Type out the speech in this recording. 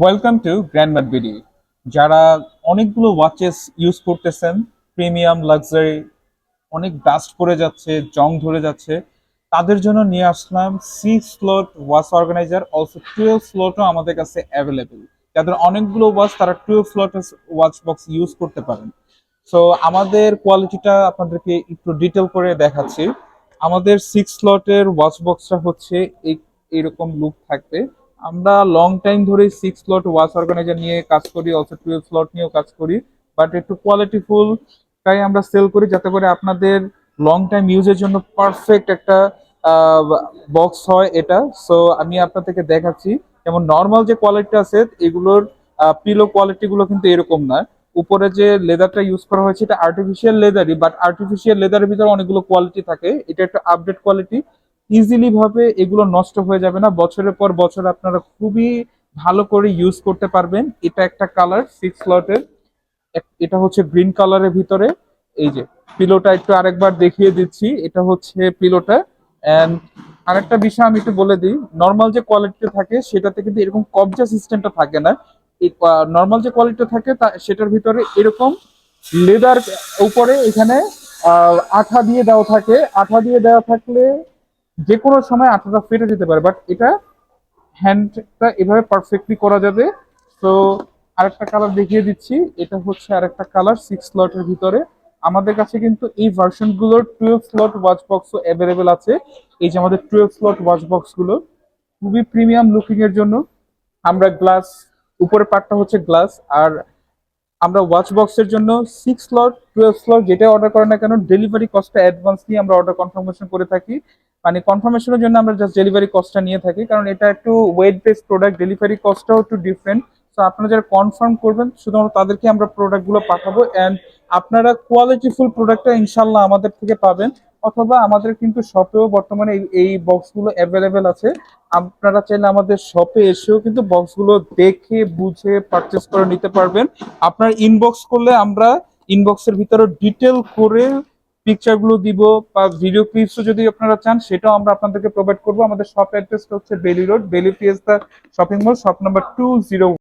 Welcome to গ্র্যান্ডম্যাট BD. যারা অনেকগুলো watches use করতেছেন, প্রিমিয়াম লাক্সারি, অনেক ডাস্ট পড়ে যাচ্ছে, জং ধরে যাচ্ছে, তাদের জন্য নিয়ে আসলাম 6 স্লট ওয়াচ অর্গানাইজার। অলসো 12 স্লটও আমাদের কাছে অ্যাভেলেবেল। যাদের অনেকগুলো ওয়াচ, তারা 12 স্লট ওয়াচ বক্স ইউজ করতে পারেন। সো আমাদের কোয়ালিটিটা আপনাদেরকে একটু ডিটেল করে দেখাচ্ছি। আমাদের 6 স্লটের ওয়াচ বক্সটা হচ্ছে এইরকম লুক থাকবে। আমরা লং টাইম ধরে 6 স্লট ওয়াচ অর্গানাইজার নিয়ে কাজ করি, অলসো 12 স্লট নিয়েও কাজ করি, বাট একটু কোয়ালিটিফুল তাই আমরা সেল করি, যাতে করে আপনাদের লং টাইম ইউজের জন্য পারফেক্ট একটা বক্স হয় এটা। সো আমি আপনাদেরকে দেখাচ্ছি। যেমন নর্মাল যে কোয়ালিটি আছে এগুলোর পিলো কোয়ালিটি গুলো কিন্তু এরকম না। উপরে যে লেদারটা ইউজ করা হয়েছে এটা আর্টিফিশিয়াল লেদারই, বাট আর্টিফিশিয়াল লেদারের ভিতরে অনেকগুলো কোয়ালিটি থাকে। এটা একটা আপডেট কোয়ালিটি, ইজিলি ভাবে এগুলো নষ্ট হয়ে যাবে না। বছরের পর বছর আপনারা খুবই ভালো করে ইউজ করতে পারবেন। এটা একটা কালার 6 স্লটের, এটা হচ্ছে গ্রিন কালারের ভিতরে। এই যে পিলোটা একটু আরেকবার দেখিয়ে দিচ্ছি, এটা হচ্ছে পিলোটা। এন্ড আরেকটা বিষয় আমি একটু বলে দিই, নর্মাল যে কোয়ালিটিটা থাকে সেটাতে কিন্তু এরকম কবজা সিস্টেমটা থাকে না। এই নর্মাল যে কোয়ালিটিটা থাকে সেটার ভিতরে এরকম লেদার উপরে এখানে আঠা দিয়ে দেওয়া থাকে। আঠা দিয়ে দেওয়া থাকলে যে কোনো সময় আঠাটা ফেটে যেতে পারে, বাট এটা হ্যান্ডটা এভাবে পারফেক্টলি করা যাবে। তো আরেকটা কালার দেখিয়ে দিচ্ছি, এটা হচ্ছে আরেকটা কালার 6 স্লটের ভিতরে। আমাদের কাছে কিন্তু এই ভার্সন গুলোর 12 স্লট ওয়াচ বক্সও অ্যাভেলেবেল আছে। এই যে আমাদের 12 স্লট ওয়াচ বক্স গুলো খুবই প্রিমিয়াম লুকিং এর জন্য আমরা গ্লাস, উপরের পার্টটা হচ্ছে গ্লাস। আর আমরা ওয়াচ বক্সের জন্য 6 স্লট 12 স্লট যেটা অর্ডার করেন না কেন, ডেলিভারি কস্টটা অ্যাডভান্স নিয়ে আমরা অর্ডার কনফার্মেশন করে থাকি। মানে কনফার্মেশনের জন্য আমরা জাস্ট ডেলিভারি কস্টটা নিয়ে থাকি, কারণ এটা একটু ওয়েট বেসড প্রোডাক্ট, ডেলিভারি কস্টটাও একটু ডিফারেন্ট। তো আপনারা যারা কনফার্ম করবেন শুধুমাত্র তাদেরকে আমরা প্রোডাক্টগুলো পাঠাবো। অ্যান্ড আপনারা কোয়ালিটিফুল প্রোডাক্টটা ইনশাল্লাহ আমাদের থেকে পাবেন। অথবা আমাদের কিন্তু শপেও বর্তমানে এই বক্সগুলো অ্যাভেলেবেল আছে। আপনারা চাইলে আমাদের শপে এসেও কিন্তু বক্সগুলো দেখে বুঝে পারচেস করে নিতে পারবেন। আপনার ইনবক্স করলে আমরা ইনবক্সের ভিতরে ডিটেল করে পিকচার গুলো দিব, বা ভিডিও ক্লিপসও যদি আপনারা চান সেটাও আমরা আপনাদেরকে প্রোভাইড করবো। আমাদের শপ অ্যাড্রেসটা হচ্ছে বেলি রোড, বেলি Fiesta shopping mall, shop number 201।